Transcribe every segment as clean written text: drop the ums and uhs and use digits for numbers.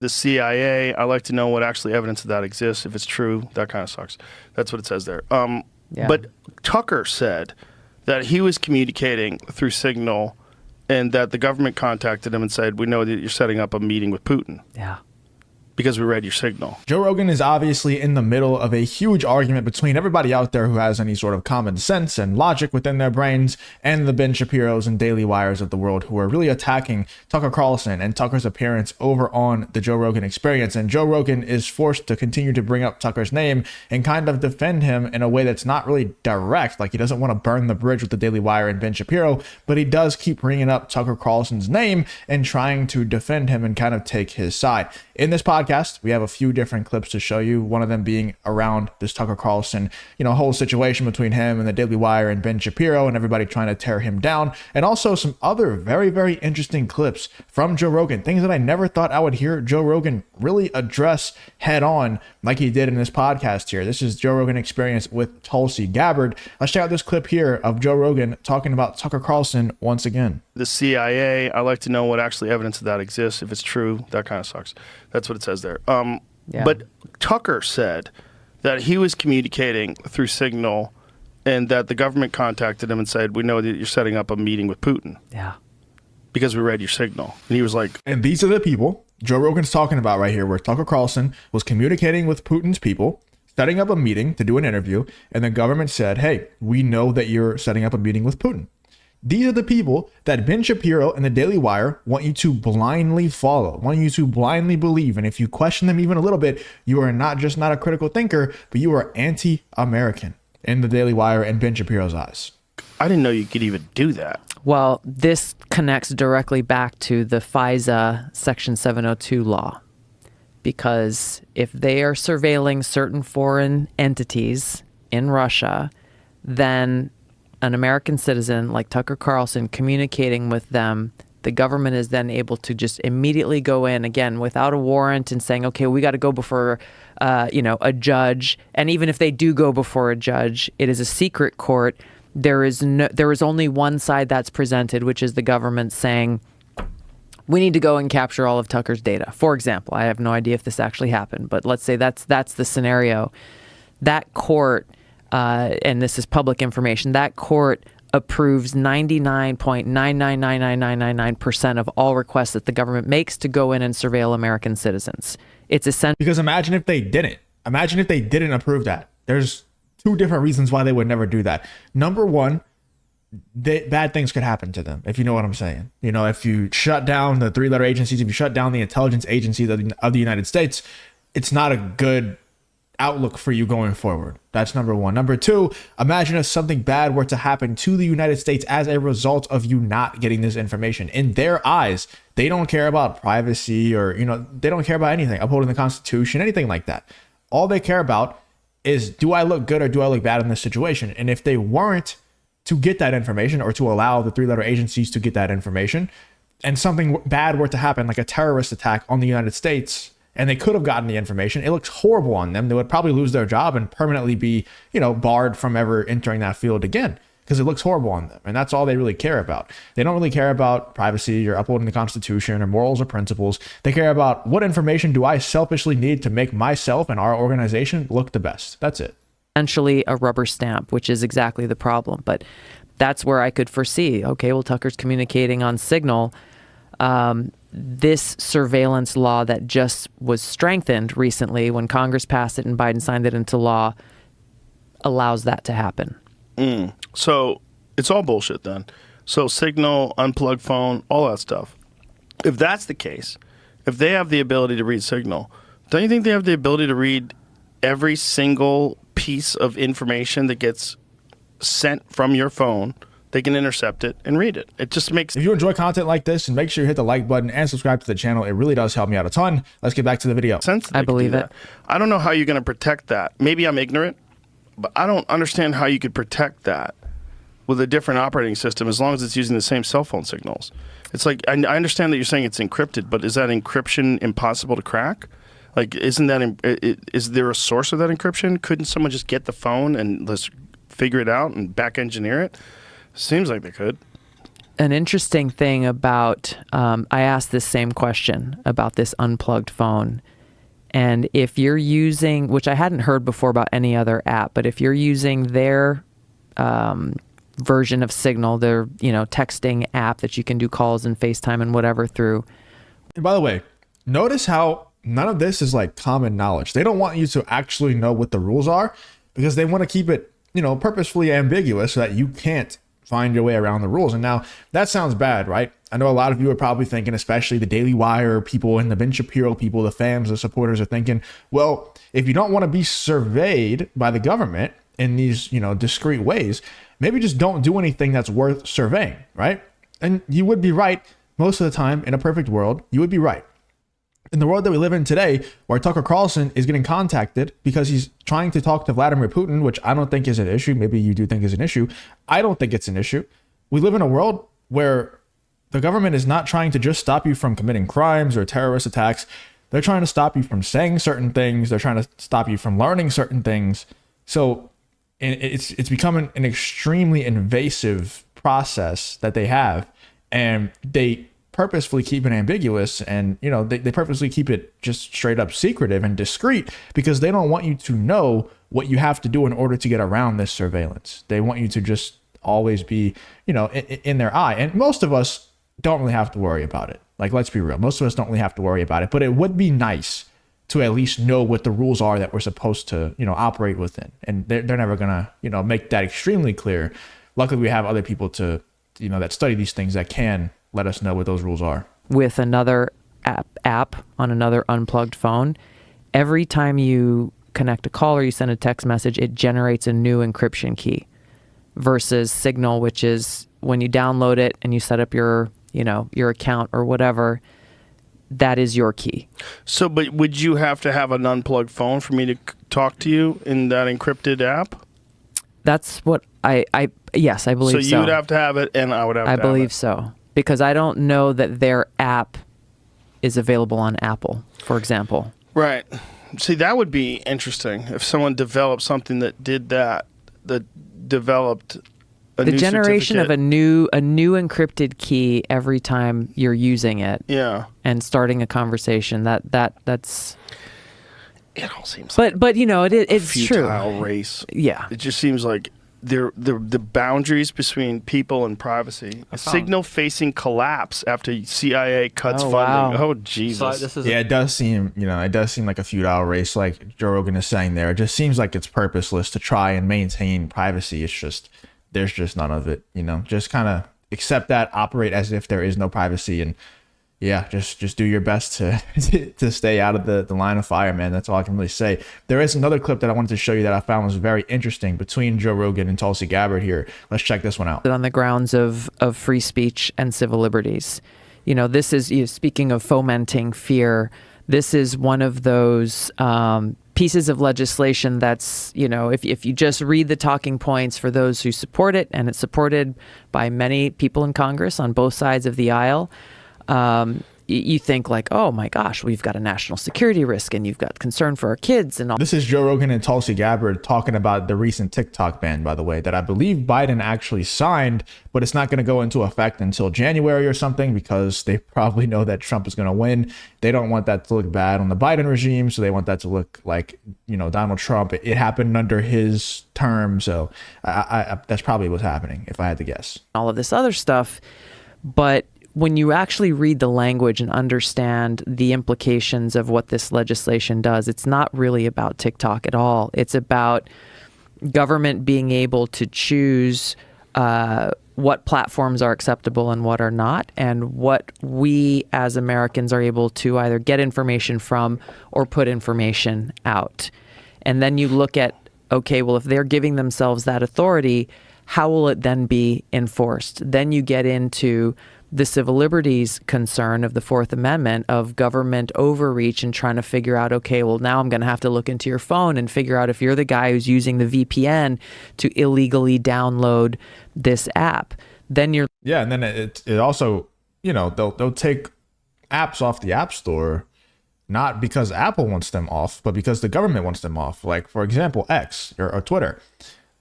The CIA, I like to know what actually evidence of that exists. If it's true, that kind of sucks. That's what it says there. But Tucker said that he was communicating through Signal and that the government contacted him and said, we know that you're setting up a meeting with Putin. Yeah. Because we read your signal. Joe Rogan is obviously in the middle of a huge argument between everybody out there who has any sort of common sense and logic within their brains and the Ben Shapiros and Daily Wires of the world who are really attacking Tucker Carlson and Tucker's appearance over on the Joe Rogan Experience. And Joe Rogan is forced to continue to bring up Tucker's name and kind of defend him in a way that's not really direct. Like, he doesn't want to burn the bridge with the Daily Wire and Ben Shapiro, but he does keep bringing up Tucker Carlson's name and trying to defend him and kind of take his side. In this podcast, we have a few different clips to show you, one of them being around this Tucker Carlson, whole situation between him and the Daily Wire and Ben Shapiro and everybody trying to tear him down, and also some other very, very interesting clips from Joe Rogan, things that I never thought I would hear Joe Rogan really address head on like he did in this podcast here. This is Joe Rogan Experience with Tulsi Gabbard. Let's check out this clip here of Joe Rogan talking about Tucker Carlson once again. The CIA, I like to know what actually evidence of that exists. If it's true, that kind of sucks. That's what it says there. But Tucker said that he was communicating through Signal and that the government contacted him and said, we know that you're setting up a meeting with Putin. Yeah. Because we read your signal. And he was like... And these are the people Joe Rogan's talking about right here, where Tucker Carlson was communicating with Putin's people, setting up a meeting to do an interview, and the government said, hey, we know that you're setting up a meeting with Putin. These are the people that Ben Shapiro and the Daily Wire want you to blindly follow, want you to blindly believe. And if you question them even a little bit, you are not just not a critical thinker, but you are anti-American in the Daily Wire and Ben Shapiro's eyes. I didn't know you could even do that. Well, this connects directly back to the FISA Section 702 law, because if they are surveilling certain foreign entities in Russia, then an American citizen like Tucker Carlson communicating with them, the government is then able to just immediately go in again without a warrant and saying, okay, we got to go before, a judge. And even if they do go before a judge, it is a secret court. There is only one side that's presented, which is the government saying, we need to go and capture all of Tucker's data. For example, I have no idea if this actually happened, but let's say that's the scenario. That court, and this is public information, that court approves 99.9999999% of all requests that the government makes to go in and surveil American citizens. It's essential. Because imagine if they didn't. Imagine if they didn't approve that. There's two different reasons why they would never do that. Number one, bad things could happen to them, if you know what I'm saying. If you shut down the three-letter agencies, if you shut down the intelligence agencies of the United States, it's not a good outlook for you going forward. That's number one. Number two, imagine if something bad were to happen to the United States as a result of you not getting this information. In their eyes, they don't care about privacy or, they don't care about anything, upholding the Constitution, anything like that. All they care about is, do I look good or do I look bad in this situation? And if they weren't to get that information or to allow the three-letter agencies to get that information, and something bad were to happen, like a terrorist attack on the United States, and they could have gotten the information, it looks horrible on them. They would probably lose their job and permanently be, barred from ever entering that field again, because it looks horrible on them. And that's all they really care about. They don't really care about privacy or upholding the Constitution or morals or principles. They care about, what information do I selfishly need to make myself and our organization look the best? That's it. Essentially a rubber stamp, which is exactly the problem. But that's where I could foresee, okay, well, Tucker's communicating on Signal. This surveillance law that just was strengthened recently when Congress passed it and Biden signed it into law allows that to happen. So it's all bullshit then. So Signal, unplugged phone, all that stuff. If that's the case, if they have the ability to read Signal, don't you think they have the ability to read every single piece of information that gets sent from your phone? They can intercept it and read it. It just makes... If you enjoy content like this, and make sure you hit the like button and subscribe to the channel, it really does help me out a ton. Let's get back to the video. Sense I believe it. I don't know how you're going to protect that. Maybe I'm ignorant, but I don't understand how you could protect that with a different operating system as long as it's using the same cell phone signals. It's like, I understand that you're saying it's encrypted, but is that encryption impossible to crack? Like, is there a source of that encryption? Couldn't someone just get the phone and let's figure it out and back engineer it? Seems like they could. an interesting thing about, I asked this same question about this unplugged phone. And if you're using, which I hadn't heard before about any other app, but if you're using their version of Signal, their, texting app that you can do calls and FaceTime and whatever through. And by the way, notice how none of this is like common knowledge. They don't want you to actually know what the rules are because they want to keep it, purposefully ambiguous so that you can't find your way around the rules. And now that sounds bad, right? I know a lot of you are probably thinking, especially the Daily Wire people and the Ben Shapiro people, the fans, the supporters are thinking, well, if you don't want to be surveyed by the government in these, discreet ways, maybe just don't do anything that's worth surveying, right? And you would be right most of the time. In a perfect world, you would be right. In the world that we live in today, where Tucker Carlson is getting contacted because he's trying to talk to Vladimir Putin, which I don't think is an issue. Maybe you do think is an issue. I don't think it's an issue. We live in a world where the government is not trying to just stop you from committing crimes or terrorist attacks. They're trying to stop you from saying certain things. They're trying to stop you from learning certain things. So it's becoming an extremely invasive process that they have, and they purposefully keep it ambiguous, and they purposely keep it just straight up secretive and discreet because they don't want you to know what you have to do in order to get around this surveillance. They want you to just always be in their eye, and most of us don't really have to worry about it. Like, let's be real, most of us don't really have to worry about it, but it would be nice to at least know what the rules are that we're supposed to operate within, and they're never gonna make that extremely clear. Luckily, we have other people to that study these things that can let us know what those rules are. With another app on another unplugged phone, every time you connect a call or you send a text message, it generates a new encryption key versus Signal, which is when you download it and you set up your account or whatever, that is your key. So, but would you have to have an unplugged phone for me to talk to you in that encrypted app? That's what yes, I believe so. So you would have to have it, and I would have to have it. I believe so. Because I don't know that their app is available on Apple, for example. Right. See, that would be interesting if someone developed something that did that developed a the new generation of certificate. a new encrypted key every time you're using it. Yeah. And starting a conversation. That's It all seems but it's futile true. race. Yeah. It just seems like the boundaries between people and privacy. A Signal facing collapse after CIA cuts funding. Wow. Oh Jesus! It does seem like a futile race, like Joe Rogan is saying there. It just seems like it's purposeless to try and maintain privacy. It's just there's just none of it. Just kind of accept that, operate as if there is no privacy, and yeah, just do your best to to stay out of the line of fire, man. That's all I can really say. There is another clip that I wanted to show you that I found was very interesting between Joe Rogan and Tulsi Gabbard here. Let's check this one out. On the grounds of free speech and civil liberties. This is, speaking of fomenting fear, this is one of those pieces of legislation that's, if you just read the talking points for those who support it, and it's supported by many people in Congress on both sides of the aisle, you think like, oh my gosh, we've got a national security risk and you've got concern for our kids and all. This is Joe Rogan and Tulsi Gabbard talking about the recent TikTok ban, by the way, that I believe Biden actually signed, but it's not going to go into effect until January or something because they probably know that Trump is going to win. They don't want that to look bad on the Biden regime, so they want that to look like, Donald Trump. It happened under his term, so I that's probably what's happening if I had to guess. All of this other stuff, but when you actually read the language and understand the implications of what this legislation does, it's not really about TikTok at all. It's about government being able to choose what platforms are acceptable and what are not, and what we as Americans are able to either get information from or put information out. And then you look at, okay, well, if they're giving themselves that authority, how will it then be enforced? Then you get into the civil liberties concern of the Fourth Amendment of government overreach and trying to figure out, okay, well, now I'm going to have to look into your phone and figure out if you're the guy who's using the VPN to illegally download this app. Then you're... Yeah, and then it also, they'll take apps off the App Store, not because Apple wants them off, but because the government wants them off. Like, for example, X or Twitter.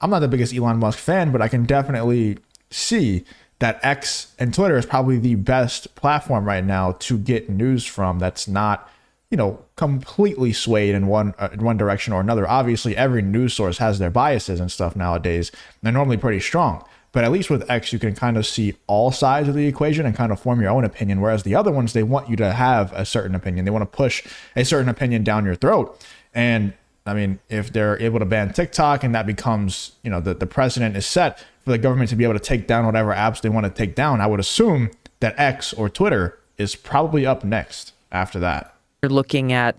I'm not the biggest Elon Musk fan, but I can definitely see that X and Twitter is probably the best platform right now to get news from that's not, completely swayed in one direction or another. Obviously, every news source has their biases and stuff nowadays. They're normally pretty strong. But at least with X, you can kind of see all sides of the equation and kind of form your own opinion. Whereas the other ones, they want you to have a certain opinion. They want to push a certain opinion down your throat. And I mean, if they're able to ban TikTok and that becomes, the precedent is set for the government to be able to take down whatever apps they want to take down, I would assume that X or Twitter is probably up next after that. You're looking at,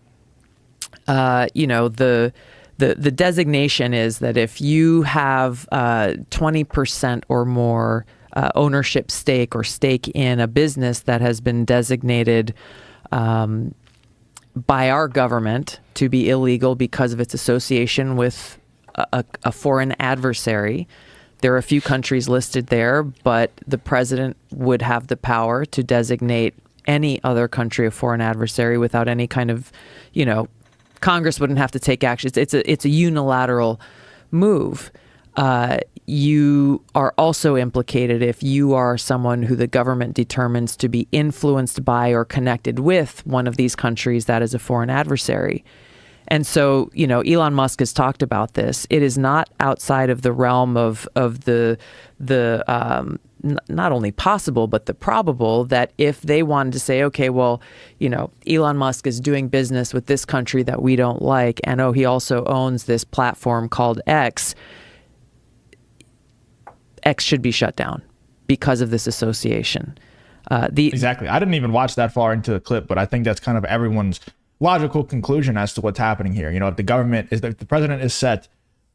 the designation is that if you have 20% or more ownership stake or stake in a business that has been designated by our government to be illegal because of its association with a foreign adversary. There are a few countries listed there, but the president would have the power to designate any other country a foreign adversary without any kind of, Congress wouldn't have to take action. It's a unilateral move. You are also implicated if you are someone who the government determines to be influenced by or connected with one of these countries that is a foreign adversary. And so, Elon Musk has talked about this. It is not outside of the realm of the not only possible, but the probable that if they wanted to say, okay, well, Elon Musk is doing business with this country that we don't like, and he also owns this platform called X, X should be shut down because of this association. Exactly. I didn't even watch that far into the clip, but I think that's kind of everyone's logical conclusion as to what's happening here. If the president is set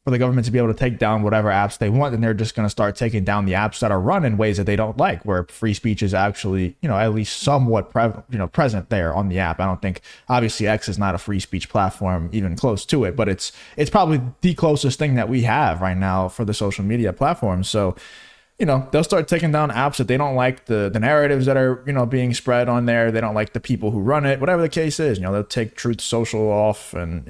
for the government to be able to take down whatever apps they want, then they're just going to start taking down the apps that are run in ways that they don't like, where free speech is actually, at least somewhat present there on the app. I don't think, obviously, X is not a free speech platform even close to it, but it's probably the closest thing that we have right now for the social media platforms. So, they'll start taking down apps that they don't like, the narratives that are, being spread on there. They don't like the people who run it, whatever the case is. They'll take Truth Social off and,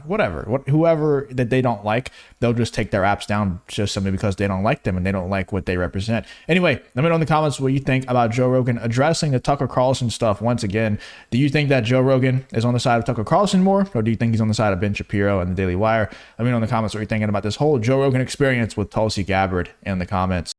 whoever that they don't like, they'll just take their apps down just simply because they don't like them and they don't like what they represent. Anyway, let me know in the comments what you think about Joe Rogan addressing the Tucker Carlson stuff once again. Do you think that Joe Rogan is on the side of Tucker Carlson more, or do you think he's on the side of Ben Shapiro and the Daily Wire? Let me know in the comments what you're thinking about this whole Joe Rogan Experience with Tulsi Gabbard in the comments.